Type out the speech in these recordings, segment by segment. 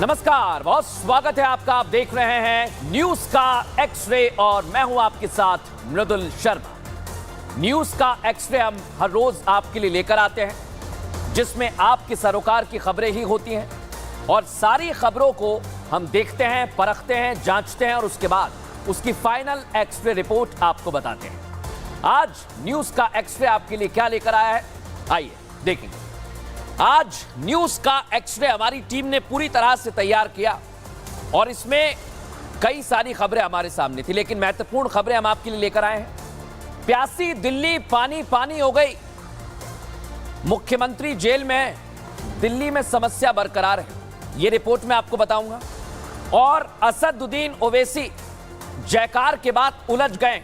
नमस्कार, बहुत स्वागत है आपका। आप देख रहे हैं न्यूज का एक्स-रे और मैं हूं आपके साथ मृदुल शर्मा। न्यूज का एक्स-रे हम हर रोज आपके लिए लेकर आते हैं, जिसमें आपके सरोकार की खबरें ही होती हैं और सारी खबरों को हम देखते हैं, परखते हैं, जांचते हैं और उसके बाद उसकी फाइनल एक्स-रे रिपोर्ट आपको बताते हैं। आज न्यूज का एक्स-रे आपके लिए क्या लेकर आया है, आइए देखेंगे। आज न्यूज का एक्स-रे हमारी टीम ने पूरी तरह से तैयार किया और इसमें कई सारी खबरें हमारे सामने थी, लेकिन महत्वपूर्ण खबरें हम आपके लिए लेकर आए हैं। प्यासी दिल्ली पानी पानी हो गई, मुख्यमंत्री जेल में, दिल्ली में समस्या बरकरार है, यह रिपोर्ट मैं आपको बताऊंगा। और असदुद्दीन ओवैसी जयकार के बाद उलझ गए,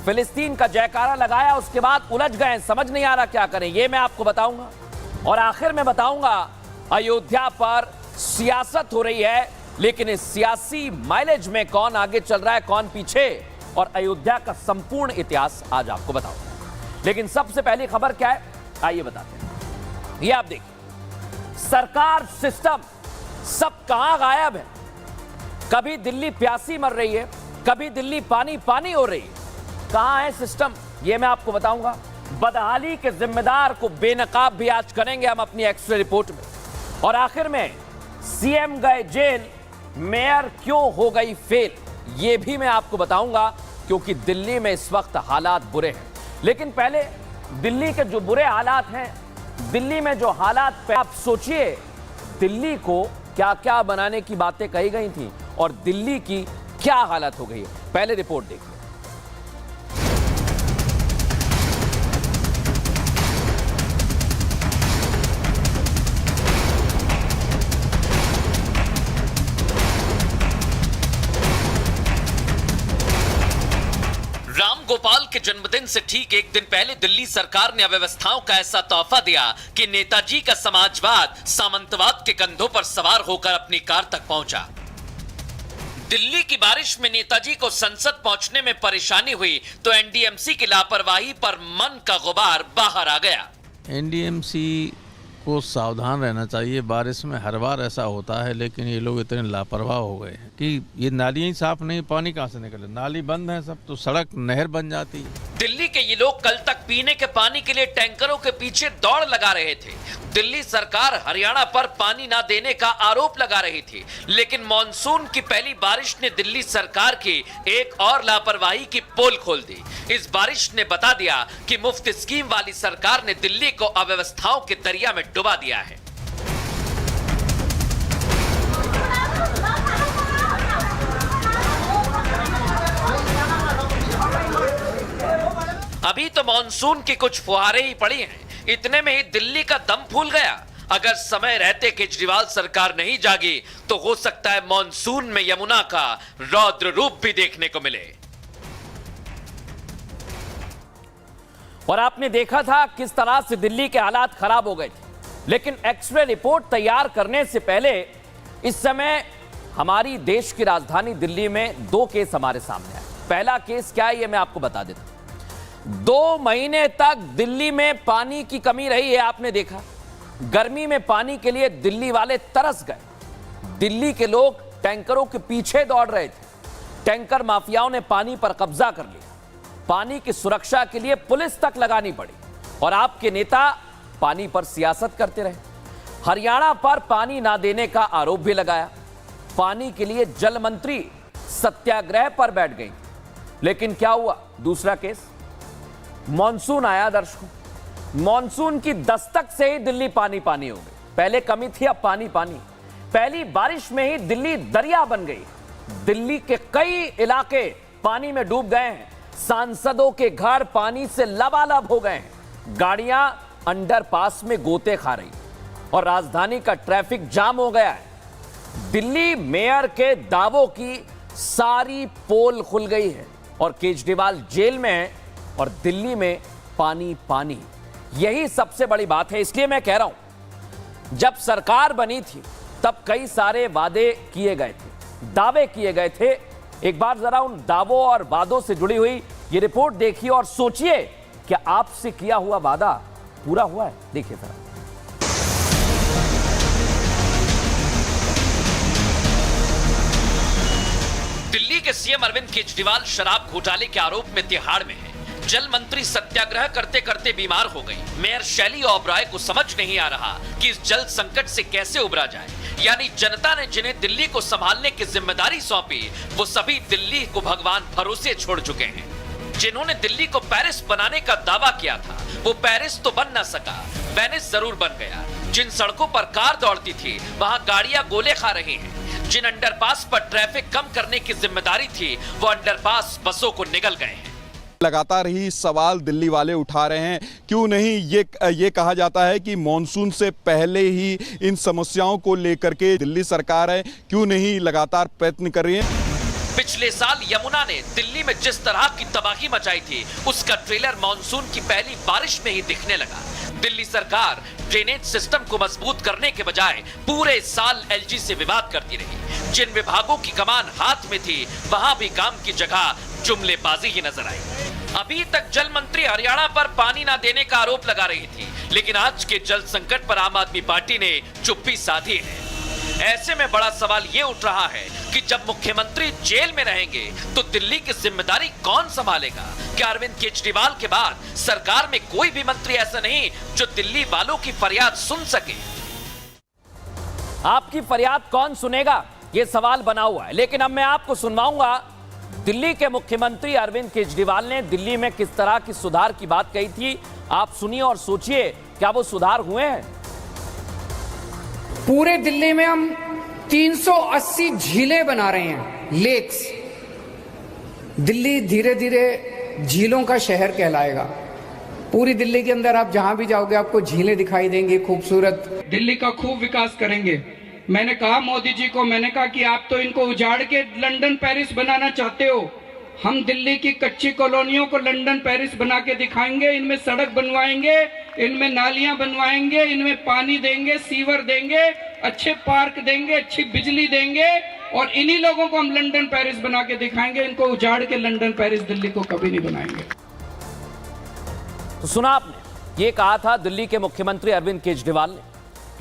फिलिस्तीन का जयकारा लगाया, उसके बाद उलझ गए, समझ नहीं आ रहा क्या करें, यह मैं आपको बताऊंगा। और आखिर में बताऊंगा अयोध्या पर सियासत हो रही है, लेकिन इस सियासी माइलेज में कौन आगे चल रहा है, कौन पीछे, और अयोध्या का संपूर्ण इतिहास आज आपको बताऊंगा। लेकिन सबसे पहली खबर क्या है, आइए बताते हैं। ये आप देखिए, सरकार सिस्टम सब कहां गायब है। कभी दिल्ली प्यासी मर रही है, कभी दिल्ली पानी पानी हो रही है। कहां है सिस्टम, यह मैं आपको बताऊंगा। बदहाली के जिम्मेदार को बेनकाब भी आज करेंगे हम अपनी एक्स-रे रिपोर्ट में। और आखिर में सीएम गए जेल, मेयर क्यों हो गई फेल, यह भी मैं आपको बताऊंगा, क्योंकि दिल्ली में इस वक्त हालात बुरे हैं। लेकिन पहले दिल्ली के जो बुरे हालात हैं, दिल्ली में जो हालात पे आप सोचिए, दिल्ली को क्या क्या बनाने की बातें कही गई थी और दिल्ली की क्या हालत हो गई है। पहले रिपोर्ट देखिए। राम गोपाल के जन्मदिन से ठीक एक दिन पहले दिल्ली सरकार ने अव्यवस्थाओं का ऐसा तोहफा दिया कि नेताजी का समाजवाद सामंतवाद के कंधों पर सवार होकर अपनी कार तक पहुंचा। दिल्ली की बारिश में नेताजी को संसद पहुंचने में परेशानी हुई तो एनडीएमसी की लापरवाही पर मन का गुबार बाहर आ गया। एनडीएमसी को सावधान रहना चाहिए, बारिश में हर बार ऐसा होता है, लेकिन ये लोग इतने लापरवाह हो गए हैं कि ये नालियां ही साफ नहीं, पानी कहां से निकले, नाली बंद है सब, तो सड़क नहर बन जाती है। दिल्ली के ये लोग कल तक पीने के पानी के लिए टैंकरों के पीछे दौड़ लगा रहे थे। दिल्ली सरकार हरियाणा पर पानी ना देने का आरोप लगा रही थी, लेकिन मॉनसून की पहली बारिश ने दिल्ली सरकार की एक और लापरवाही की पोल खोल दी। इस बारिश ने बता दिया कि मुफ्त स्कीम वाली सरकार ने दिल्ली को अव्यवस्थाओं के दरिया में डुबा दिया है। अभी तो मॉनसून की कुछ फुहारें ही पड़ी हैं, इतने में ही दिल्ली का दम फूल गया। अगर समय रहते केजरीवाल सरकार नहीं जागी तो हो सकता है मॉनसून में यमुना का रौद्र रूप भी देखने को मिले। और आपने देखा था किस तरह से दिल्ली के हालात खराब हो गए थे, लेकिन एक्स-रे रिपोर्ट तैयार करने से पहले इस समय हमारी देश की राजधानी दिल्ली में दो केस हमारे सामने आए। पहला केस क्या है, यह मैं आपको बता देता हूं। 2 महीने तक दिल्ली में पानी की कमी रही है, आपने देखा। गर्मी में पानी के लिए दिल्ली वाले तरस गए। दिल्ली के लोग टैंकरों के पीछे दौड़ रहे थे। टैंकर माफियाओं ने पानी पर कब्जा कर लिया। पानी की सुरक्षा के लिए पुलिस तक लगानी पड़ी और आपके नेता पानी पर सियासत करते रहे। हरियाणा पर पानी ना देने का आरोप भी लगाया। पानी के लिए जल मंत्री सत्याग्रह पर बैठ गई। लेकिन क्या हुआ, दूसरा केस, मॉनसून आया। दर्शकों, मॉनसून की दस्तक से ही दिल्ली पानी पानी हो गई। पहले कमी थी, अब पानी पानी। पहली बारिश में ही दिल्ली दरिया बन गई। दिल्ली के कई इलाके पानी में डूब गए हैं। सांसदों के घर पानी से लबालब हो गए हैं। गाड़ियां अंडरपास में गोते खा रही और राजधानी का ट्रैफिक जाम हो गया है। दिल्ली मेयर के दावों की सारी पोल खुल गई है और केजरीवाल जेल में है और दिल्ली में पानी पानी। यही सबसे बड़ी बात है। इसलिए मैं कह रहा हूं, जब सरकार बनी थी तब कई सारे वादे किए गए थे, दावे किए गए थे। एक बार जरा उन दावों और वादों से जुड़ी हुई ये रिपोर्ट देखिए और सोचिए कि आपसे किया हुआ वादा पूरा हुआ है। देखिए जरा। के सीएम अरविंद केजरीवाल शराब घोटाले के आरोप में तिहाड़ में है। जल मंत्री सत्याग्रह करते करते बीमार हो गई। मेयर शैली ओबराय को समझ नहीं आ रहा कि इस जल संकट से कैसे उबरा जाए। यानी जनता ने जिन्हें दिल्ली को संभालने की जिम्मेदारी सौंपी, वो सभी दिल्ली को भगवान भरोसे छोड़ चुके हैं। जिन्होंने दिल्ली को पेरिस बनाने का दावा किया था, वो पेरिस तो बन न सका, वेनिस जरूर बन गया। जिन सड़कों पर कार दौड़ती थी, वहां गाड़ियां गोले खा रही हैं। जिन अंडरपास पर ट्रैफिक कम करने की जिम्मेदारी थी, वो अंडरपास बसों को निगल गए हैं। लगातार ही सवाल दिल्ली वाले उठा रहे हैं, क्यों नहीं ये कहा जाता है कि मॉनसून से पहले ही इन समस्याओं को लेकर के दिल्ली सरकार है क्यों नहीं लगातार प्रयत्न कर रही है। पिछले साल यमुना ने दिल्ली में जिस तरह की तबाही मचाई थी, उसका ट्रेलर मॉनसून की पहली बारिश में ही दिखने लगा। दिल्ली सरकार ड्रेनेज सिस्टम को मजबूत करने के बजाय पूरे साल एलजी से विवाद करती रही। जिन विभागों की कमान हाथ में थी, वहां भी काम की जगह जुमलेबाजी ही नजर आई। अभी तक जल मंत्री हरियाणा पर पानी ना देने का आरोप लगा रही थी, लेकिन आज के जल संकट पर आम आदमी पार्टी ने चुप्पी साधी है। ऐसे में बड़ा सवाल ये उठ रहा है कि जब मुख्यमंत्री जेल में रहेंगे तो दिल्ली की जिम्मेदारी कौन संभालेगा? क्या अरविंद केजरीवाल के बाद सरकार में कोई भी मंत्री ऐसा नहीं जो दिल्ली वालों की फरियाद सुन सके? आपकी फरियाद कौन सुनेगा, यह सवाल बना हुआ है। लेकिन अब मैं आपको सुनवाऊंगा दिल्ली के मुख्यमंत्री अरविंद केजरीवाल ने दिल्ली में किस तरह की सुधार की बात कही थी। आप सुनिए और सोचिए, क्या वो सुधार हुए हैं? पूरे दिल्ली में हम 380 झीलें बना रहे हैं, लेक्स। दिल्ली धीरे धीरे झीलों का शहर कहलाएगा। पूरी दिल्ली के अंदर आप जहां भी जाओगे आपको झीलें दिखाई देंगी, खूबसूरत। दिल्ली का खूब विकास करेंगे। मैंने कहा मोदी जी को, मैंने कहा कि आप तो इनको उजाड़ के लंदन पेरिस बनाना चाहते हो। हम दिल्ली की कच्ची कॉलोनियों को लंदन पेरिस बना के दिखाएंगे। इनमें सड़क बनवाएंगे, इनमें नालियां बनवाएंगे, इनमें पानी देंगे, सीवर देंगे, अच्छे पार्क देंगे, अच्छी बिजली देंगे, और इन्हीं लोगों को हम लंदन पेरिस बना के दिखाएंगे। इनको उजाड़ के लंदन पेरिस दिल्ली को कभी नहीं बनाएंगे। तो सुना आपने, ये कहा था दिल्ली के मुख्यमंत्री अरविंद केजरीवाल ने।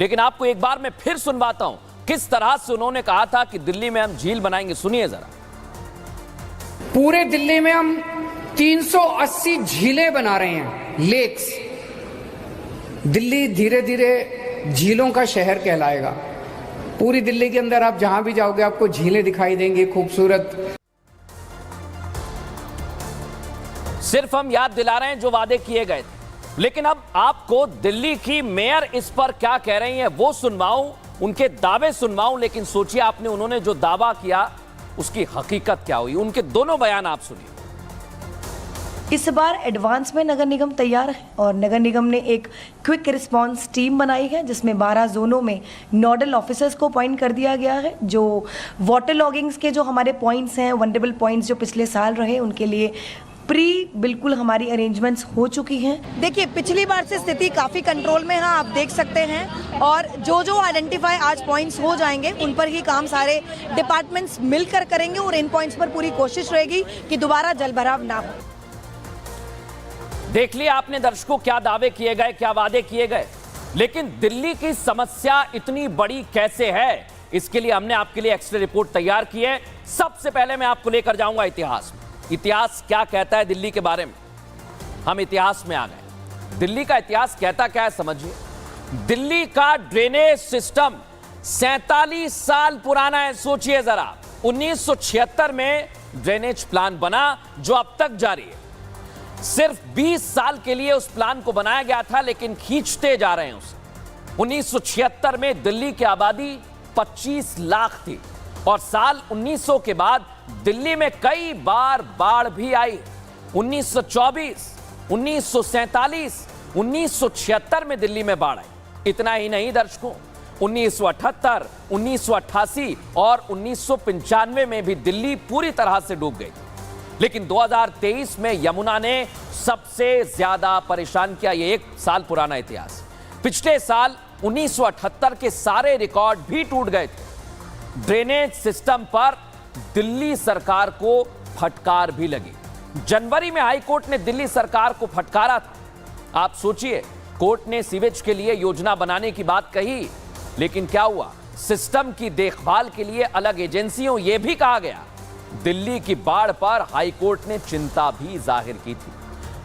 लेकिन आपको एक बार मैं फिर सुनवाता हूं किस तरह से उन्होंने कहा था कि दिल्ली में हम झील बनाएंगे। सुनिए जरा। पूरे दिल्ली में हम 380 झीलें बना रहे हैं, लेक्स। दिल्ली धीरे धीरे झीलों का शहर कहलाएगा। पूरी दिल्ली के अंदर आप जहां भी जाओगे आपको झीलें दिखाई देंगी, खूबसूरत। सिर्फ हम याद दिला रहे हैं जो वादे किए गए थे। लेकिन अब आपको दिल्ली की मेयर इस पर क्या कह रही हैं वो सुनवाऊं, उनके दावे सुनवाऊं। लेकिन सोचिए, आपने उन्होंने जो दावा किया उसकी हकीकत क्या हुई, उनके दोनों बयान आप सुनिए। इस बार एडवांस में नगर निगम तैयार है और नगर निगम ने एक क्विक रिस्पांस टीम बनाई है जिसमें 12 जोनों में नोडल ऑफिसर्स को अपॉइंट कर दिया गया है। जो वाटर लॉगिंग्स के जो हमारे पॉइंट्स हैं, वनरेबल पॉइंट्स जो पिछले साल रहे, उनके लिए बिल्कुल हमारी अरेंजमेंट्स हो चुकी हैं। देखिए, पिछली बार से स्थिति काफ़ी कंट्रोल में है, आप देख सकते हैं। और जो जो आइडेंटिफाई आज पॉइंट्स हो जाएंगे उन पर ही काम सारे डिपार्टमेंट्स मिलकर करेंगे और इन पॉइंट्स पर पूरी कोशिश रहेगी कि दोबारा जलभराव ना हो। देख लिया आपने दर्शकों, क्या दावे किए गए, क्या वादे किए गए। लेकिन दिल्ली की समस्या इतनी बड़ी कैसे है, इसके लिए हमने आपके लिए एक्स्ट्रा रिपोर्ट तैयार की है। सबसे पहले मैं आपको लेकर जाऊंगा इतिहास में। इतिहास क्या कहता है दिल्ली के बारे में। हम इतिहास में आ गए। दिल्ली का इतिहास कहता क्या है समझिए। दिल्ली का ड्रेनेज सिस्टम 47 साल पुराना है। सोचिए जरा, 1976 में ड्रेनेज प्लान बना जो अब तक जारी है। सिर्फ 20 साल के लिए उस प्लान को बनाया गया था, लेकिन खींचते जा रहे हैं उसे। 1976 में दिल्ली की आबादी 25 लाख थी और साल 1900 के बाद दिल्ली में कई बार बाढ़ भी आई। 1924, 1947, 1976 में दिल्ली में बाढ़ आई। इतना ही नहीं दर्शकों, 1978, 1988 और 1995 में भी दिल्ली पूरी तरह से डूब गई। लेकिन 2023 में यमुना ने सबसे ज्यादा परेशान किया। ये 1 साल पुराना इतिहास। पिछले साल 1978 के सारे रिकॉर्ड भी टूट गए थे। ड्रेनेज सिस्टम पर दिल्ली सरकार को फटकार भी लगी। जनवरी में हाई कोर्ट ने दिल्ली सरकार को फटकारा था। आप सोचिए, कोर्ट ने सीवेज के लिए योजना बनाने की बात कही, लेकिन क्या हुआ? सिस्टम की देखभाल के लिए अलग एजेंसियों, यह भी कहा गया दिल्ली की बाढ़ पर हाईकोर्ट ने चिंता भी जाहिर की थी,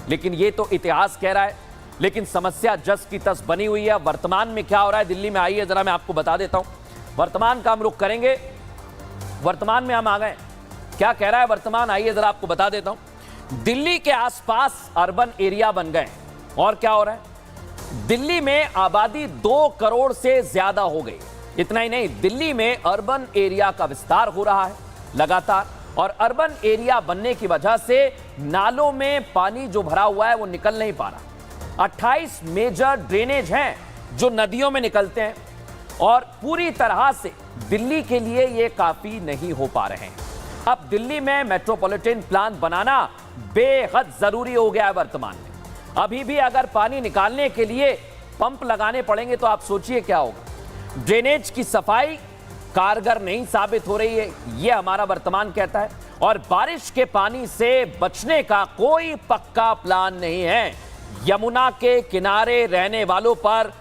लेकिन ये तो इतिहास कह रहा है। लेकिन समस्या जस की तस बनी हुई है। वर्तमान में क्या हो रहा है दिल्ली में, आइए जरा मैं आपको बता देता हूं। वर्तमान का हम रुख करेंगे। वर्तमान में हम आ गए, क्या कह रहा है वर्तमान, आइए जरा आपको बता देता हूं। दिल्ली के आसपास अर्बन एरिया बन गए और क्या हो रहा है, दिल्ली में आबादी 2 करोड़ से ज्यादा हो गई। इतना ही नहीं, दिल्ली में अर्बन एरिया का विस्तार हो रहा है लगातार, और अर्बन एरिया बनने की वजह से नालों में पानी जो भरा हुआ है वो निकल नहीं पा रहा। 28 मेजर ड्रेनेज हैं जो नदियों में निकलते हैं, और पूरी तरह से दिल्ली के लिए ये काफी नहीं हो पा रहे हैं। अब दिल्ली में मेट्रोपॉलिटन प्लान बनाना बेहद जरूरी हो गया है वर्तमान में। अभी भी अगर पानी निकालने के लिए पंप लगाने पड़ेंगे तो आप सोचिए क्या होगा। ड्रेनेज की सफाई कारगर नहीं साबित हो रही है, यह हमारा वर्तमान कहता है, और बारिश के पानी से बचने का कोई पक्का प्लान नहीं है। यमुना के किनारे रहने वालों पर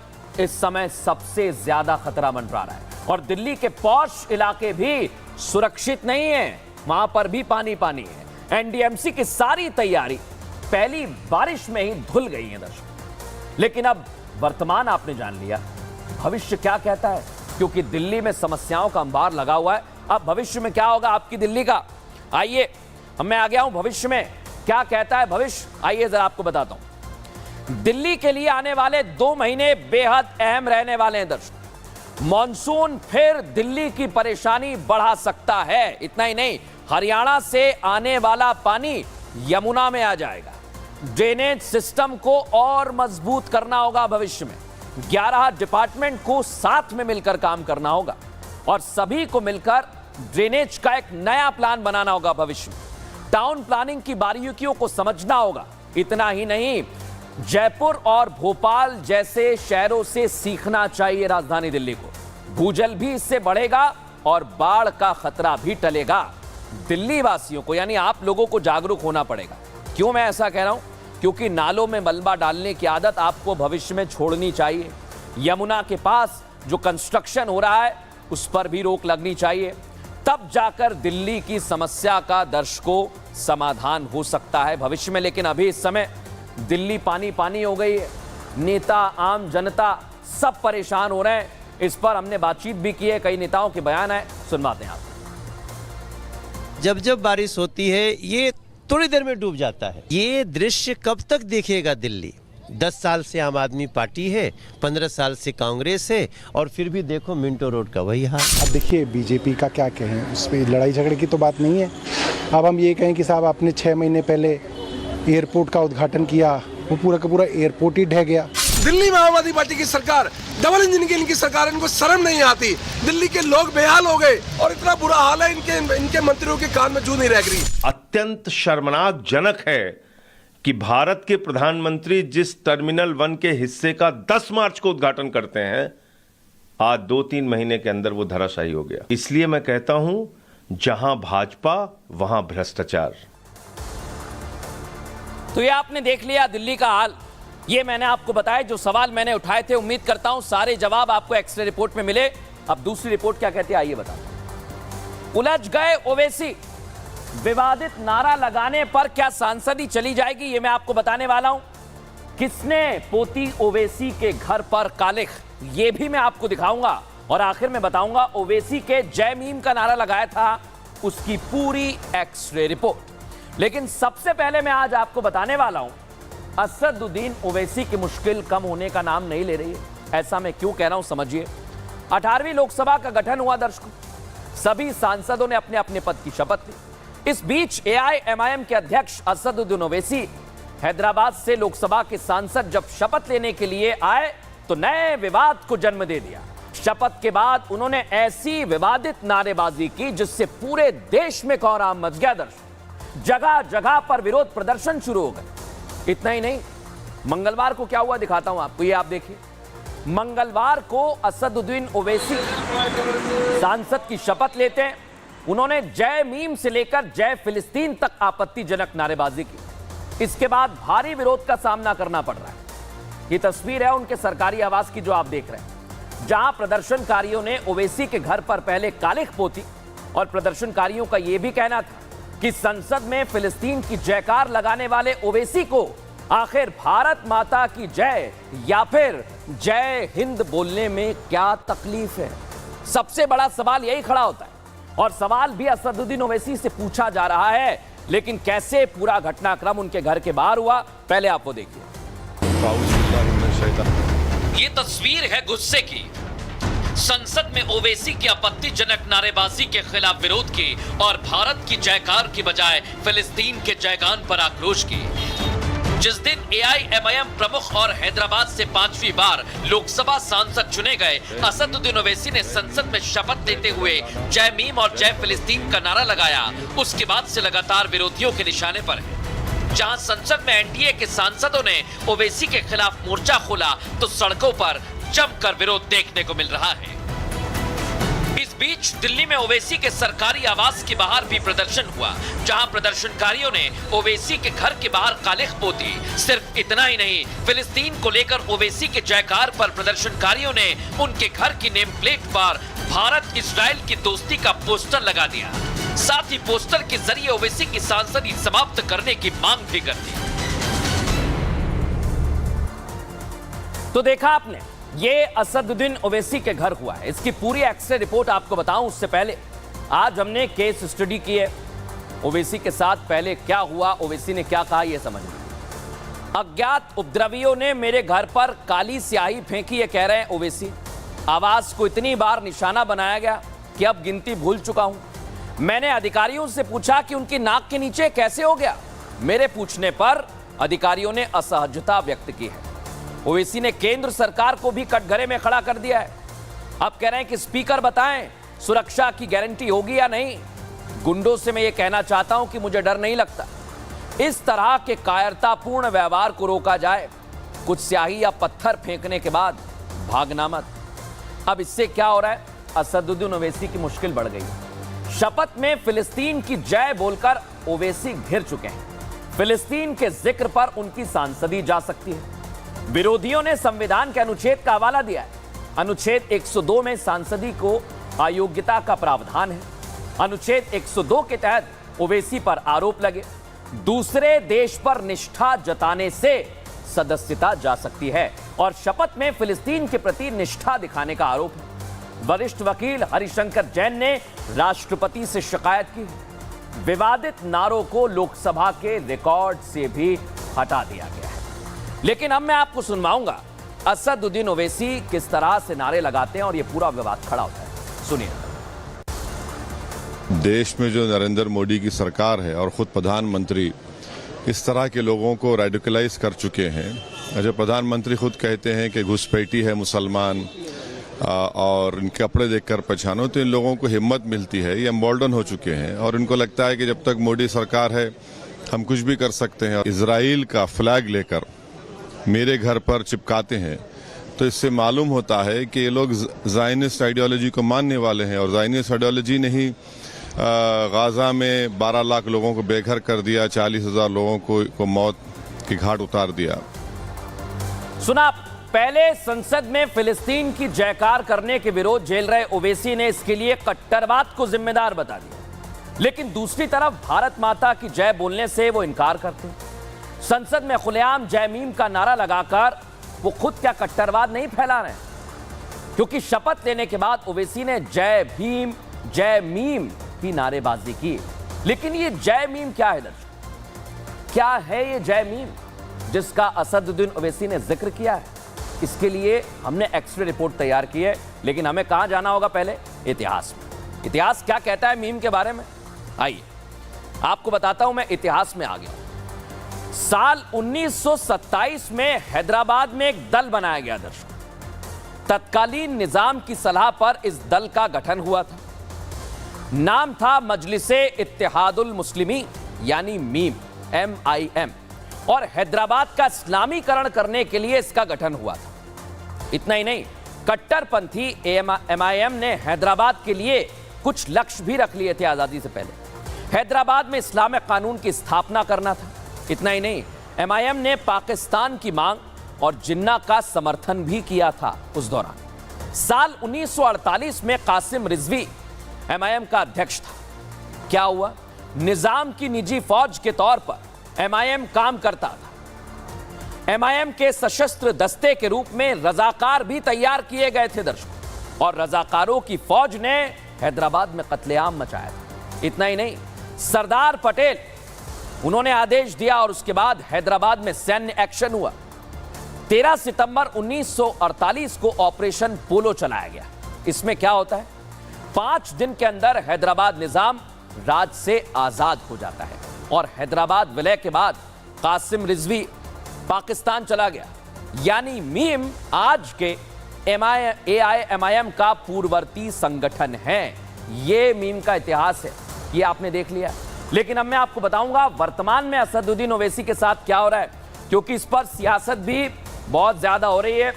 इस समय सबसे ज्यादा खतरा मंडरा रहा है, और दिल्ली के पॉश इलाके भी सुरक्षित नहीं है, वहां पर भी पानी पानी है। एनडीएमसी की सारी तैयारी पहली बारिश में ही धुल गई है दर्शक। लेकिन अब वर्तमान आपने जान लिया, भविष्य क्या कहता है, क्योंकि दिल्ली में समस्याओं का अंबार लगा हुआ है। अब भविष्य में क्या होगा आपकी दिल्ली का, आइए मैं आ गया हूं भविष्य में क्या कहता है भविष्य, आइए जरा आपको बताता हूं। दिल्ली के लिए आने वाले 2 महीने बेहद अहम रहने वाले हैं दर्शक। मॉनसून फिर दिल्ली की परेशानी बढ़ा सकता है। इतना ही नहीं, हरियाणा से आने वाला पानी यमुना में आ जाएगा। ड्रेनेज सिस्टम को और मजबूत करना होगा भविष्य में। 11 डिपार्टमेंट को साथ में मिलकर काम करना होगा, और सभी को मिलकर ड्रेनेज का एक नया प्लान बनाना होगा भविष्य में। टाउन प्लानिंग की बारीकियों को समझना होगा। इतना ही नहीं, जयपुर और भोपाल जैसे शहरों से सीखना चाहिए राजधानी दिल्ली को। भूजल भी इससे बढ़ेगा और बाढ़ का खतरा भी टलेगा। दिल्ली वासियों को, यानी आप लोगों को जागरूक होना पड़ेगा। क्यों मैं ऐसा कह रहा हूं, क्योंकि नालों में मलबा डालने की आदत आपको भविष्य में छोड़नी चाहिए। यमुना के पास जो कंस्ट्रक्शन हो रहा है उस पर भी रोक लगनी चाहिए, तब जाकर दिल्ली की समस्या का दर्शकों समाधान हो सकता है भविष्य में। लेकिन अभी इस समय दिल्ली पानी पानी हो गई है। नेता, आम जनता सब परेशान हो रहे हैं। इस पर हमने बातचीत भी की है, कई नेताओं के बयान है, सुनवाते हैं आप। जब जब बारिश होती है ये थोड़ी देर में डूब जाता है। ये दृश्य कब तक देखेगा दिल्ली? 10 साल से आम आदमी पार्टी है, 15 साल से कांग्रेस है, और फिर भी देखो मिंटो रोड का वही हाल। अब देखिए बीजेपी का क्या कहें, उस पर लड़ाई झगड़े की तो बात नहीं है। अब हम ये कहें कि साहब आपने 6 महीने पहले एयरपोर्ट का उद्घाटन किया, वो पूरा का पूरा एयरपोर्ट ही ढह गया। दिल्ली में आम आदमी पार्टी की सरकार, डबल इंजन की इनकी सरकार, इनको शर्म नहीं आती। दिल्ली के लोग बेहाल हो गए, और इतना बुरा हाल है इनके मंत्रियों के कान में जू नहीं रह गई। अत्यंत शर्मनाक जनक है कि भारत के प्रधानमंत्री जिस टर्मिनल 1 के हिस्से का 10 मार्च को उद्घाटन करते हैं, आज 2-3 महीने के अंदर वो धराशायी हो गया। इसलिए मैं कहता हूं, जहां भाजपा वहां भ्रष्टाचार। तो ये आपने देख लिया दिल्ली का हाल। ये मैंने आपको बताया, जो सवाल मैंने उठाए थे, उम्मीद करता हूं सारे जवाब आपको एक्सरे रिपोर्ट में मिले। अब दूसरी रिपोर्ट क्या कहती है, आइए बता। उलझ गए ओवैसी, विवादित नारा लगाने पर क्या सांसदी चली जाएगी, ये मैं आपको बताने वाला हूं। किसने पोती ओवैसी के घर पर कालिख, ये भी मैं आपको दिखाऊंगा, और आखिर में बताऊंगा ओवैसी के जय मीम का नारा लगाया था उसकी पूरी एक्सरे रिपोर्ट। लेकिन सबसे पहले मैं आज आपको बताने वाला हूं, असदुद्दीन ओवैसी की मुश्किल कम होने का नाम नहीं ले रही है। ऐसा मैं क्यों कह रहा हूं समझिए। 18वीं लोकसभा का गठन हुआ दर्शकों, सभी सांसदों ने अपने अपने पद की शपथ ली। इस बीच एआईएमआईएम के अध्यक्ष असदुद्दीन ओवैसी हैदराबाद से लोकसभा के सांसद जब शपथ लेने के लिए आए तो नए विवाद को जन्म दे दिया। शपथ के बाद उन्होंने ऐसी विवादित नारेबाजी की जिससे पूरे देश में कोहराम मच गया दर्शक। जगह जगह पर विरोध प्रदर्शन शुरू हो गए। इतना ही नहीं, मंगलवार को क्या हुआ दिखाता हूं आपको, ये आप देखिए। मंगलवार को असदुद्दीन ओवैसी सांसद की शपथ लेते हैं। उन्होंने जय मीम से लेकर जय फिलिस्तीन तक आपत्तिजनक नारेबाजी की। इसके बाद भारी विरोध का सामना करना पड़ रहा है। ये तस्वीर है उनके सरकारी आवास की जो आप देख रहे हैं, जहां प्रदर्शनकारियों ने ओवैसी के घर पर पहले कालिख पोती, और प्रदर्शनकारियों का यह भी कहना था कि संसद में फिलिस्तीन की जयकार लगाने वाले ओवैसी को आखिर भारत माता की जय या फिर जय हिंद बोलने में क्या तकलीफ है। सबसे बड़ा सवाल यही खड़ा होता है और सवाल भी असदुद्दीन ओवैसी से पूछा जा रहा है। लेकिन कैसे पूरा घटनाक्रम उनके घर के बाहर हुआ, पहले आप वो देखिए। ये तस्वीर है गुस्से की। संसद में ओवैसी की आपत्तिजनक नारेबाजी के खिलाफ विरोध की और भारत की जयकार की बजाय फिलिस्तीन के जयगान पर आक्रोश की। जिस दिन एआईएमआईएम प्रमुख और हैदराबाद से 5वीं बार लोकसभा सांसद चुने गए, असदुद्दीन ओवैसी ने संसद में शपथ लेते हुए जय मीम और जय फिलिस्तीन का नारा लगाया। उसके बाद से लगातार विरोधियों के निशाने पर है। जहां संसद में एनडीए के सांसदों ने ओवैसी के खिलाफ मोर्चा खोला तो सड़कों पर जमकर विरोध देखने को मिल रहा है। इस बीच दिल्ली में ओवैसी के सरकारी आवास के बाहर भी प्रदर्शन हुआ, जहां प्रदर्शनकारियों ने ओवैसी के घर के बाहर कालिख पोती। सिर्फ इतना ही नहीं, फिलिस्तीन को लेकर ओवैसी के जयकार पर प्रदर्शनकारियों ने उनके घर की नेम प्लेट पर भारत इजराइल की दोस्ती का पोस्टर लगा दिया। साथ ही पोस्टर के जरिए ओवैसी की सांसदी समाप्त करने की मांग भी कर दी। तो देखा आपने, ये असदुद्दीन ओवैसी के घर हुआ है। इसकी पूरी एक्सरे रिपोर्ट आपको बताऊं उससे पहले आज हमने केस स्टडी की है ओवैसी के साथ। पहले क्या हुआ, ओवैसी ने क्या कहा, यह समझिए। अज्ञात उपद्रवियों ने मेरे घर पर काली स्याही फेंकी, ये कह रहे हैं ओवैसी। आवास को इतनी बार निशाना बनाया गया कि अब गिनती भूल चुका हूं। मैंने अधिकारियों से पूछा कि उनकी नाक के नीचे कैसे हो गया। मेरे पूछने पर अधिकारियों ने असहजता व्यक्त की है। ओवैसी ने केंद्र सरकार को भी कटघरे में खड़ा कर दिया है। अब कह रहे हैं कि स्पीकर बताएं सुरक्षा की गारंटी होगी या नहीं। गुंडों से मैं ये कहना चाहता हूं कि मुझे डर नहीं लगता। इस तरह के कायरतापूर्ण व्यवहार को रोका जाए। कुछ स्याही या पत्थर फेंकने के बाद भागना मत। अब इससे क्या हो रहा है, असदुद्दीन ओवैसी की मुश्किल बढ़ गई। शपथ में फिलिस्तीन की जय बोलकर ओवैसी घिर चुके हैं। फिलिस्तीन के जिक्र पर उनकी सांसदी जा सकती है। विरोधियों ने संविधान के अनुच्छेद का हवाला दिया है। अनुच्छेद 102 में सांसदी को अयोग्यता का प्रावधान है। अनुच्छेद 102 के तहत ओवैसी पर आरोप लगे दूसरे देश पर निष्ठा जताने से सदस्यता जा सकती है और शपथ में फिलिस्तीन के प्रति निष्ठा दिखाने का आरोप है। वरिष्ठ वकील हरिशंकर जैन ने राष्ट्रपति से शिकायत की। विवादित नारों को लोकसभा के रिकॉर्ड से भी हटा दिया गया है। लेकिन अब मैं आपको सुनवाऊंगा असदुद्दीन ओवैसी किस तरह से नारे लगाते हैं और यह पूरा विवाद खड़ा होता है। सुनिए। देश में जो नरेंद्र मोदी की सरकार है और खुद प्रधानमंत्री इस तरह के लोगों को रेडिकलाइज कर चुके हैं। जब प्रधानमंत्री खुद कहते हैं कि घुसपैठी है मुसलमान और इनके कपड़े देखकर पहचानो, तो इन लोगों को हिम्मत मिलती है। ये एम्बोल्डन हो चुके हैं और इनको लगता है कि जब तक मोदी सरकार है हम कुछ भी कर सकते हैं। इजराइल का फ्लैग लेकर मेरे घर पर चिपकाते हैं तो इससे मालूम होता है कि ये लोग ज़ायनिस्ट आइडियोलॉजी को मानने वाले हैं। और ज़ायनिस्ट आइडियोलॉजी ने ही गाज़ा में 12 लाख लोगों को बेघर कर दिया, 40,000 लोगों को मौत की घाट उतार दिया। सुना, पहले संसद में फिलिस्तीन की जयकार करने के विरोध झेल रहे ओवैसी ने इसके लिए कट्टरवाद को जिम्मेदार बता दिया। लेकिन दूसरी तरफ भारत माता की जय बोलने से वो इनकार करते हैं। संसद में खुलेआम जय मीम का नारा लगाकर वो खुद क्या कट्टरवाद नहीं फैला रहे हैं, क्योंकि शपथ लेने के बाद ओवैसी ने जय भीम जय मीम की नारेबाजी की। लेकिन ये जय मीम क्या है दर्शक, क्या है ये जय मीम जिसका असदुद्दीन ओवैसी ने जिक्र किया है? इसके लिए हमने एक्सरे रिपोर्ट तैयार की है। लेकिन हमें कहां जाना होगा, पहले इतिहास में। इतिहास क्या कहता है मीम के बारे में, आइए आपको बताता हूं। मैं इतिहास में आ गया। साल 1927 में हैदराबाद में एक दल बनाया गया दर्शक। तत्कालीन निजाम की सलाह पर इस दल का गठन हुआ था। नाम था मजलिसे इत्तेहादुल मुस्लिमीन यानी मीम, MIM। और हैदराबाद का इस्लामीकरण करने के लिए इसका गठन हुआ था। इतना ही नहीं, कट्टरपंथी MIM ने हैदराबाद के लिए कुछ लक्ष्य भी रख लिए थे। आजादी से पहले हैदराबाद में इस्लामिक कानून की स्थापना करना था। इतना ही नहीं, MIM ने पाकिस्तान की मांग और जिन्ना का समर्थन भी किया था उस दौरान। साल 1948 में कासिम रिजवी MIM का अध्यक्ष था। क्या हुआ, निजाम की निजी फौज के तौर पर एमआईएम काम करता था। एमआईएम के सशस्त्र दस्ते के रूप में रजाकार भी तैयार किए गए थे दर्शकों, और रजाकारों की फौज ने हैदराबाद में कत्लेआम मचाया था। इतना ही नहीं, सरदार पटेल उन्होंने आदेश दिया और उसके बाद हैदराबाद में सैन्य एक्शन हुआ। 13 सितंबर 1948 को ऑपरेशन पोलो चलाया गया। इसमें क्या होता है, 5 दिन के अंदर हैदराबाद निजाम राज से आजाद हो जाता है और हैदराबाद विलय के बाद कासिम रिजवी पाकिस्तान चला गया। यानी मीम आज के एआईएमआईएम का पूर्ववर्ती संगठन है। ये मीम का इतिहास है, ये आपने देख लिया। लेकिन अब मैं आपको बताऊंगा वर्तमान में असदुद्दीन ओवैसी के साथ क्या हो रहा है, क्योंकि इस पर सियासत भी बहुत ज्यादा हो रही है।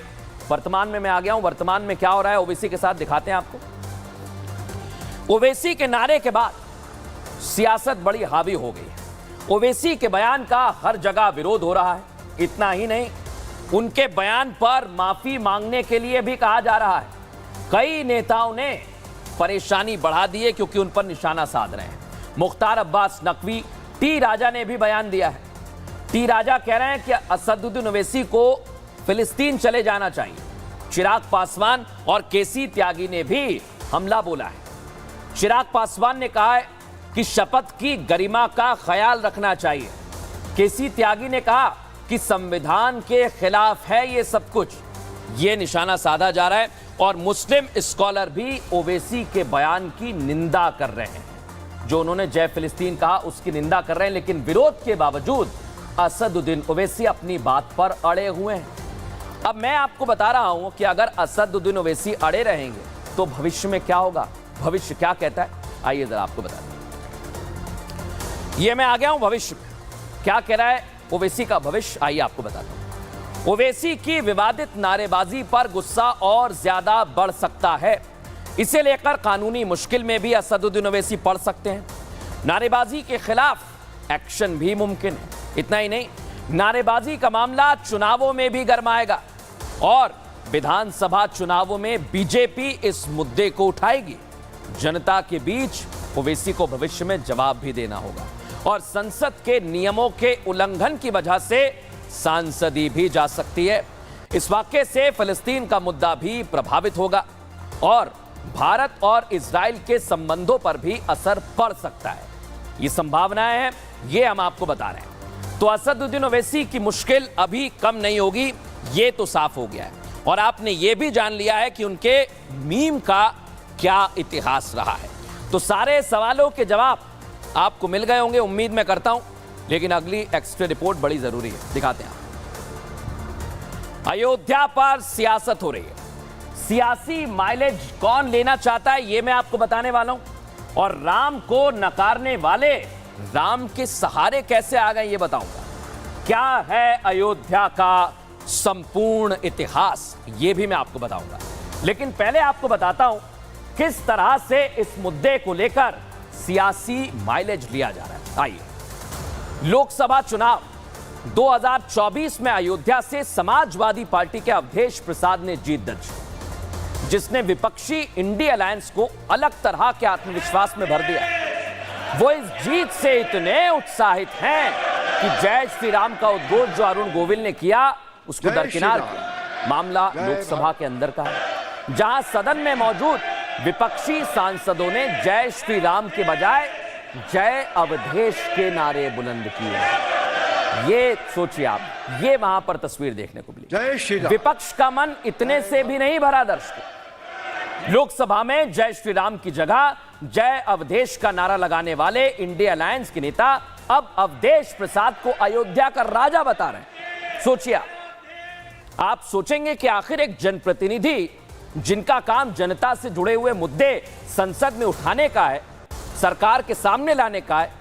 वर्तमान में मैं आ गया हूं, वर्तमान में क्या हो रहा है ओवैसी के साथ दिखाते हैं आपको। ओवैसी के नारे के बाद सियासत बड़ी हावी हो गई है। ओवैसी के बयान का हर जगह विरोध हो रहा है। इतना ही नहीं, उनके बयान पर माफी मांगने के लिए भी कहा जा रहा है। कई नेताओं ने परेशानी बढ़ा दी है क्योंकि उन पर निशाना साध रहे हैं। मुख्तार अब्बास नकवी, टी राजा ने भी बयान दिया है। टी राजा कह रहे हैं कि असदुद्दीन ओवैसी को फिलिस्तीन चले जाना चाहिए। चिराग पासवान और केसी त्यागी ने भी हमला बोला है। चिराग पासवान ने कहा है कि शपथ की गरिमा का ख्याल रखना चाहिए। केसी त्यागी ने कहा कि संविधान के खिलाफ है ये सब कुछ। ये निशाना साधा जा रहा है और मुस्लिम स्कॉलर भी ओवैसी के बयान की निंदा कर रहे हैं। जो उन्होंने जय फिलिस्तीन कहा उसकी निंदा कर रहे हैं, लेकिन विरोध के बावजूद असदुद्दीन ओवैसी अपनी बात पर अड़े हुए हैं। अब मैं आपको बता रहा हूं कि अगर असदुद्दीन ओवैसी अड़े रहेंगे तो भविष्य में क्या होगा, भविष्य क्या कहता है, आइए जरा आपको बता दें। ये मैं आ गया हूं भविष्य में, क्या कह रहा है ओवैसी का भविष्य, आइए आपको बताता हूं। ओवैसी की विवादित नारेबाजी पर गुस्सा और ज्यादा बढ़ सकता है। इसे लेकर कानूनी मुश्किल में भी असदुद्दीन ओवैसी पड़ सकते हैं। नारेबाजी के खिलाफ एक्शन भी मुमकिन है। इतना ही नहीं, नारेबाजी का मामला चुनावों में भी गरमाएगा और विधानसभा चुनावों में बीजेपी इस मुद्दे को उठाएगी। जनता के बीच ओवैसी को भविष्य में जवाब भी देना होगा और संसद के नियमों के उल्लंघन की वजह से सांसदी भी जा सकती है। इस वाकये से फिलिस्तीन का मुद्दा भी प्रभावित होगा और भारत और इजराइल के संबंधों पर भी असर पड़ सकता है। ये संभावनाएं हैं, ये हम आपको बता रहे हैं। तो असदुद्दीन ओवैसी की मुश्किल अभी कम नहीं होगी, ये तो साफ हो गया है। और आपने ये भी जान लिया है कि उनके मीम का क्या इतिहास रहा है। तो सारे सवालों के जवाब आपको मिल गए होंगे, उम्मीद मैं करता हूं। लेकिन अगली एक्स्ट्रा रिपोर्ट बड़ी जरूरी है, दिखाते हैं। अयोध्या पर सियासत हो रही है। सियासी माइलेज कौन लेना चाहता है ये मैं आपको बताने वाला हूं, और राम को नकारने वाले राम के सहारे कैसे आ गए ये बताऊंगा। क्या है अयोध्या का संपूर्ण इतिहास, ये भी मैं आपको बताऊंगा। लेकिन पहले आपको बताता हूं किस तरह से इस मुद्दे को लेकर सियासी माइलेज लिया जा रहा है। आइए, लोकसभा चुनाव 2024 में अयोध्या से समाजवादी पार्टी के अवधेश प्रसाद ने जीत दर्ज की, जिसने विपक्षी इंडिया अलायंस को अलग तरह के आत्मविश्वास में भर दिया। वो इस जीत से इतने उत्साहित हैं कि जय श्री राम का उद्घोष जो अरुण गोविल ने किया उसको दरकिनार किया। मामला लोकसभा के अंदर का है, जहां सदन में मौजूद विपक्षी सांसदों ने जय श्री राम के बजाय जय अवधेश के नारे बुलंद किए। ये सोचिए आप, ये वहां पर तस्वीर देखने को मिली। विपक्ष का मन इतने से भी नहीं भरा दर्शकों। लोकसभा में जय श्री राम की जगह जय अवधेश का नारा लगाने वाले इंडिया अलायंस के नेता अब अवधेश प्रसाद को अयोध्या का राजा बता रहे हैं। सोचिए आप सोचेंगे कि आखिर एक जनप्रतिनिधि जिनका काम जनता से जुड़े हुए मुद्दे संसद में उठाने का है, सरकार के सामने लाने का है,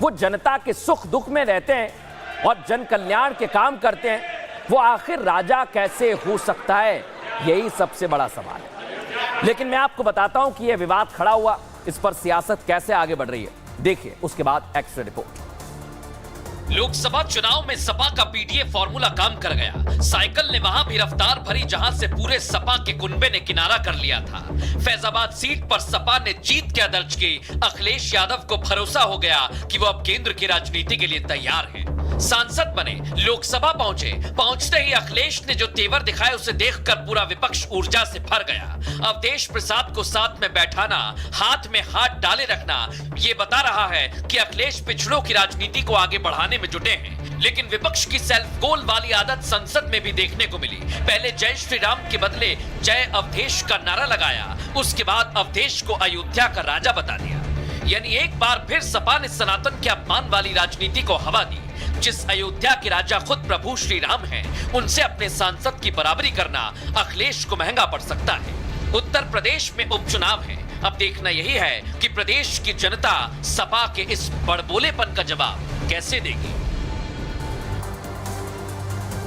वो जनता के सुख दुख में रहते हैं और जन कल्याण के काम करते हैं, वो आखिर राजा कैसे हो सकता है, यही सबसे बड़ा सवाल है। लेकिन मैं आपको बताता हूं कि यह विवाद खड़ा हुआ, इस पर सियासत कैसे आगे बढ़ रही है। देखिए उसके बाद एक्स्ट्रा रिपोर्ट। लोकसभा चुनाव में सपा का पीडीए फॉर्मूला काम कर गया। साइकिल ने वहां भी रफ्तार भरी जहां से पूरे सपा के कुनबे ने किनारा कर लिया था। फैजाबाद सीट पर सपा ने जीत क्या दर्ज की। अखिलेश यादव को भरोसा हो गया कि वो अब केंद्र की राजनीति के लिए तैयार हैं। सांसद बने, लोकसभा पहुंचते ही अखिलेश ने जो तेवर दिखाए उसे देखकर पूरा विपक्ष ऊर्जा से भर गया। अवधेश प्रसाद को साथ में बैठाना, हाथ में हाथ डाले रखना, ये बता रहा है कि अखिलेश पिछड़ों की राजनीति को आगे बढ़ाने में जुटे हैं। लेकिन विपक्ष की सेल्फ गोल वाली आदत संसद में भी देखने को मिली। पहले जय श्री राम के बदले जय अवधेश का नारा लगाया, उसके बाद अवधेश को अयोध्या का राजा बता दिया। यानी एक बार फिर सपा ने सनातन के अपमान वाली राजनीति को हवा दी। जिस अयोध्या के राजा खुद प्रभु श्री राम हैं, उनसे अपने सांसद की बराबरी करना अखिलेश को महंगा पड़ सकता है। उत्तर प्रदेश में उपचुनाव है। अब देखना यही है कि प्रदेश की जनता सपा के इस बड़बोलेपन का जवाब कैसे देगी।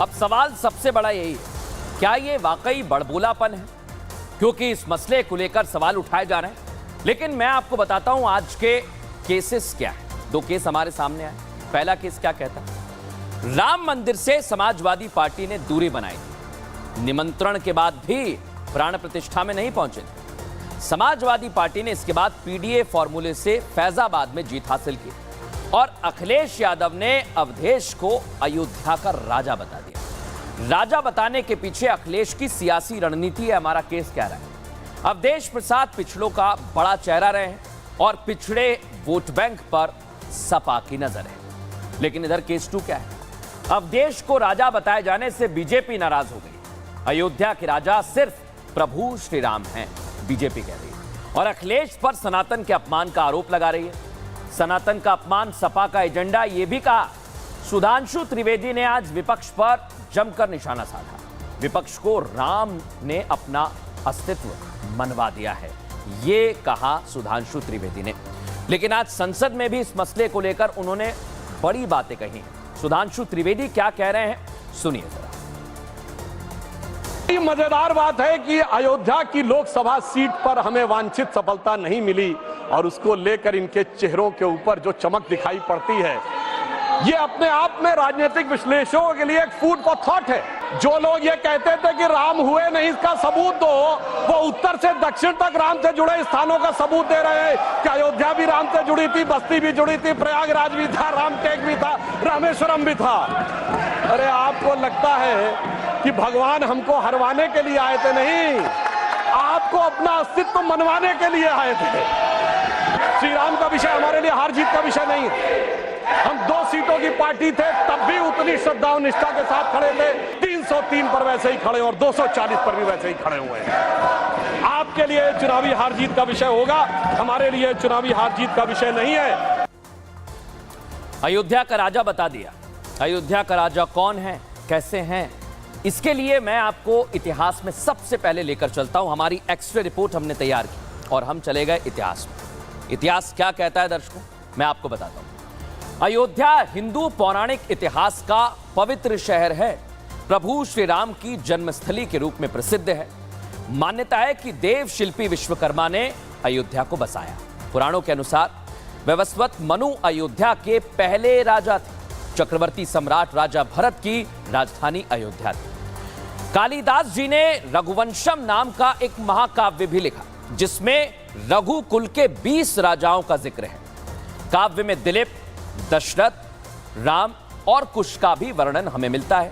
अब सवाल सबसे बड़ा यही है, क्या ये वाकई बड़बोलापन है? क्योंकि इस मसले को लेकर सवाल उठाए जा रहे हैं। लेकिन मैं आपको बताता हूं आज के केसेस क्या है। दो केस हमारे सामने आए। पहला केस क्या कहता है? राम मंदिर से समाजवादी पार्टी ने दूरी बनाई थी। निमंत्रण के बाद भी प्राण प्रतिष्ठा में नहीं पहुंचे थे। समाजवादी पार्टी ने इसके बाद पीडीए फॉर्मूले से फैजाबाद में जीत हासिल की और अखिलेश यादव ने अवधेश को अयोध्या का राजा बता दिया। राजा बताने के पीछे अखिलेश की सियासी रणनीति है, हमारा केस कह रहा है। अवधेश प्रसाद पिछड़ों का बड़ा चेहरा रहे हैं और पिछड़े वोट बैंक पर सपा की नजर है। लेकिन इधर केस 2 क्या है? अवधेश को राजा बताए जाने से बीजेपी नाराज हो गई। अयोध्या के राजा सिर्फ प्रभु श्री राम हैं, बीजेपी कह रही है। और अखिलेश पर सनातन के अपमान का आरोप लगा रही है। सनातन का अपमान सपा का एजेंडा, यह भी कहा। सुधांशु त्रिवेदी ने आज विपक्ष पर जमकर निशाना साधा। विपक्ष को राम ने अपना अस्तित्व मनवा दिया है, ये कहा सुधांशु त्रिवेदी ने। लेकिन आज संसद में भी इस मसले को लेकर उन्होंने बड़ी बातें कही हैं। सुधांशु त्रिवेदी क्या कह रहे हैं, सुनिए जरा। मजेदार बात है कि अयोध्या की लोकसभा सीट पर हमें वांछित सफलता नहीं मिली और उसको लेकर इनके चेहरों के ऊपर जो चमक दिखाई पड़ती है, ये अपने आप में राजनीतिक विश्लेषकों के लिए एक फूड फॉर थॉट है। जो लोग ये कहते थे कि राम हुए नहीं, इसका सबूत दो, वो उत्तर से दक्षिण तक राम से जुड़े स्थानों का सबूत दे रहे हैं कि अयोध्या भी राम से जुड़ी थी, बस्ती भी जुड़ी थी, प्रयागराज भी था, रामटेक भी था, रामेश्वरम भी था। अरे आपको लगता है कि भगवान हमको हरवाने के लिए आए थे? नहीं, आपको अपना अस्तित्व मनवाने के लिए आए थे। श्री राम का विषय हमारे लिए हार जीत का विषय नहीं। हम 2 सीटों की पार्टी थे, तब भी उतनी श्रद्धा और निष्ठा के साथ खड़े थे। 303 पर वैसे ही खड़े और 240 पर भी वैसे ही खड़े हुए हैं। आपके लिए चुनावी हार जीत का विषय होगा, हमारे लिए चुनावी हार जीत का विषय नहीं है। अयोध्या का राजा बता दिया। अयोध्या का राजा कौन है, कैसे हैं, इसके लिए मैं आपको इतिहास में सबसे पहले लेकर चलता हूं। हमारी एक्सरे रिपोर्ट हमने तैयार की और हम चले गए इतिहास में। इतिहास क्या कहता है दर्शकों, मैं आपको बताता हूं। अयोध्या हिंदू पौराणिक इतिहास का पवित्र शहर है। प्रभु श्री राम की जन्मस्थली के रूप में प्रसिद्ध है। मान्यता है कि देव शिल्पी विश्वकर्मा ने अयोध्या को बसाया। पुराणों के अनुसार वैवस्वत मनु अयोध्या के पहले राजा थे। चक्रवर्ती सम्राट राजा भरत की राजधानी अयोध्या थी। कालिदास जी ने रघुवंशम नाम का एक महाकाव्य भी लिखा, जिसमें रघुकुल के 20 राजाओं का जिक्र है। काव्य में दिलीप, दशरथ, राम और कुश का भी वर्णन हमें मिलता है।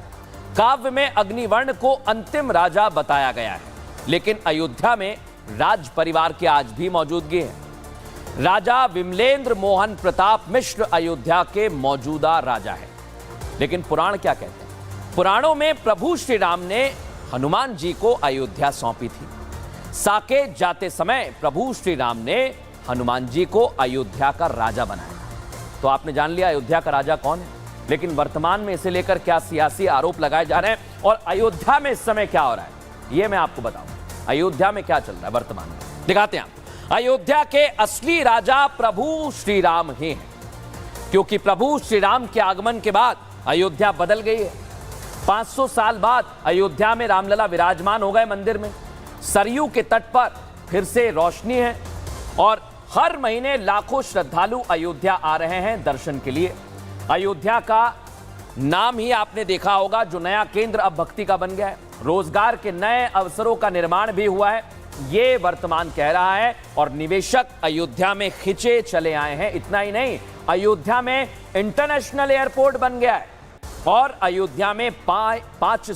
काव्य में अग्निवर्ण को अंतिम राजा बताया गया है। लेकिन अयोध्या में राज परिवार की आज भी मौजूदगी है। राजा विमलेंद्र मोहन प्रताप मिश्र अयोध्या के मौजूदा राजा है। लेकिन पुराण क्या कहते हैं? पुराणों में प्रभु श्री राम ने हनुमान जी को अयोध्या सौंपी थी। साकेत जाते समय प्रभु श्री राम ने हनुमान जी को अयोध्या का राजा बनाया। तो आपने जान लिया अयोध्या का राजा कौन है। लेकिन वर्तमान में इसे लेकर क्या सियासी आरोप लगाए जा रहे हैं और अयोध्या में इस समय क्या हो रहा है, यह मैं आपको बताऊं। अयोध्या में क्या चल रहा है वर्तमान में, दिखाते हैं आपको। अयोध्या के असली राजा प्रभु श्री राम ही हैं, क्योंकि प्रभु श्री राम के आगमन के बाद अयोध्या बदल गई है। 500 साल बाद अयोध्या में रामलला विराजमान हो गए मंदिर में। सरयू के तट पर फिर से रोशनी है और हर महीने लाखों श्रद्धालु अयोध्या आ रहे हैं दर्शन के लिए। अयोध्या का नाम ही आपने देखा होगा, जो नया केंद्र अब भक्ति का बन गया है। रोजगार के नए अवसरों का निर्माण भी हुआ है, ये वर्तमान कह रहा है। और निवेशक अयोध्या में खिंचे चले आए हैं। इतना ही नहीं, अयोध्या में इंटरनेशनल एयरपोर्ट बन गया है और अयोध्या में 5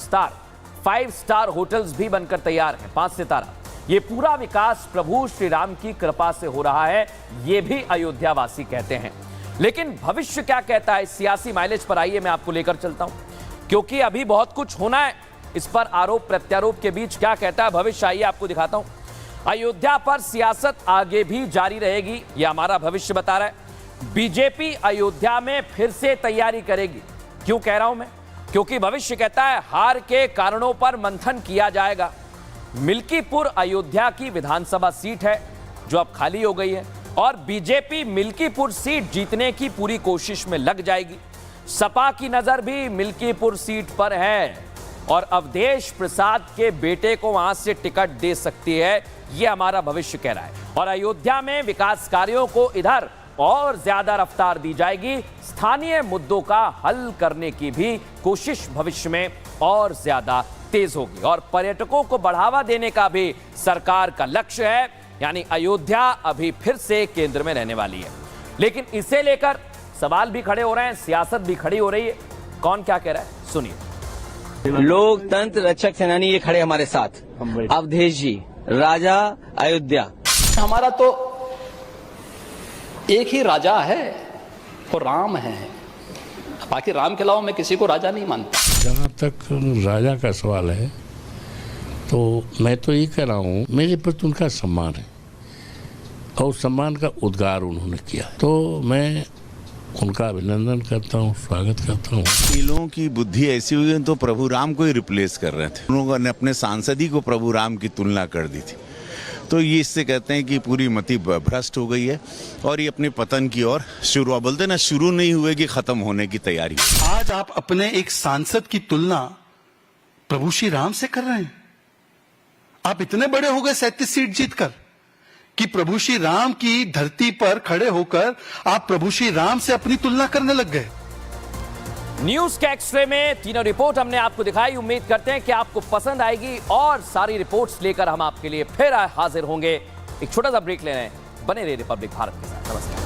स्टार होटल्स भी बनकर तैयार हैं, 5 सितारा। ये पूरा विकास प्रभु श्री राम की कृपा से हो रहा है, ये भी अयोध्या वासी कहते हैं। लेकिन भविष्य क्या कहता है, सियासी माइलेज पर आइए मैं आपको लेकर चलता हूं, क्योंकि अभी बहुत कुछ होना है। इस पर आरोप प्रत्यारोप के बीच क्या कहता है भविष्य, आइए आपको दिखाता हूं। अयोध्या पर सियासत आगे भी जारी रहेगी, यह हमारा भविष्य बता रहा है। बीजेपी अयोध्या में फिर से तैयारी करेगी। क्यों कह रहा हूं मैं? क्योंकि भविष्य कहता है हार के कारणों पर मंथन किया जाएगा। मिल्कीपुर अयोध्या की विधानसभा सीट है जो अब खाली हो गई है और बीजेपी मिल्कीपुर सीट जीतने की पूरी कोशिश में लग जाएगी। सपा की नजर भी मिल्कीपुर सीट पर है और अवधेश प्रसाद के बेटे को वहां से टिकट दे सकती है, यह हमारा भविष्य कह रहा है। और अयोध्या में विकास कार्यों को इधर और ज्यादा रफ्तार दी जाएगी। स्थानीय मुद्दों का हल करने की भी कोशिश भविष्य में और ज्यादा तेज होगी और पर्यटकों को बढ़ावा देने का भी सरकार का लक्ष्य है। यानी अयोध्या अभी फिर से केंद्र में रहने वाली है। लेकिन इसे लेकर सवाल भी खड़े हो रहे हैं, सियासत भी खड़ी हो रही है। कौन क्या कह रहा है, सुनिए। लोकतंत्र रक्षक सेनानी ये खड़े हमारे साथ, अवधेश जी, राजा अयोध्या। हमारा तो एक ही राजा है, वो राम है। बाकी राम के अलावा मैं किसी को राजा नहीं मानता। जहाँ तक राजा का सवाल है तो मैं तो ये कह रहा हूँ, मेरे प्रति उनका सम्मान है और सम्मान का उद्गार उन्होंने किया, तो मैं उनका अभिनंदन करता हूँ, स्वागत करता हूँ। इन लोगों की बुद्धि ऐसी हुई तो प्रभु राम को ही रिप्लेस कर रहे थे। उन लोगों ने अपने सांसद ही को प्रभु राम की तुलना कर दी थी। तो ये इससे कहते हैं कि पूरी मति भ्रष्ट हो गई है और ये अपने पतन की ओर शुरू, बोलते ना शुरू नहीं हुए कि खत्म होने की तैयारी। आज आप अपने एक सांसद की तुलना प्रभु श्री राम से कर रहे हैं। आप इतने बड़े हो गए 37 सीट जीतकर कि प्रभु श्री राम की धरती पर खड़े होकर आप प्रभु श्री राम से अपनी तुलना करने लग गए। न्यूज के एक्सरे में तीनों रिपोर्ट हमने आपको दिखाई। उम्मीद करते हैं कि आपको पसंद आएगी और सारी रिपोर्ट्स लेकर हम आपके लिए फिर हाजिर होंगे। एक छोटा सा ब्रेक ले रहे हैं, बने रहिए रिपब्लिक भारत के साथ। नमस्कार।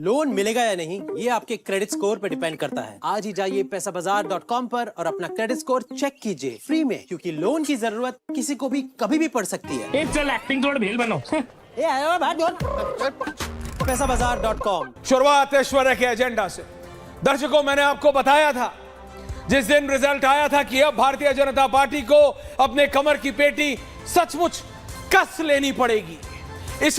लोन मिलेगा या नहीं, ये आपके क्रेडिट स्कोर पर डिपेंड करता है। आज ही जाइए पैसाबाजार.com पर और अपना क्रेडिट स्कोर चेक कीजिए फ्री में, क्योंकि लोन की जरूरत किसी को भी कभी भी पड़ सकती है। चल एक्टिंग थोड़ा भेल बनो। पैसाबाजार.com। शुरुआत ऐश्वर्या के एजेंडा से। दर्शकों, मैंने आपको बताया था जिस दिन रिजल्ट आया था कि अब भारतीय जनता पार्टी को अपने कमर की पेटी सचमुच कस लेनी पड़ेगी।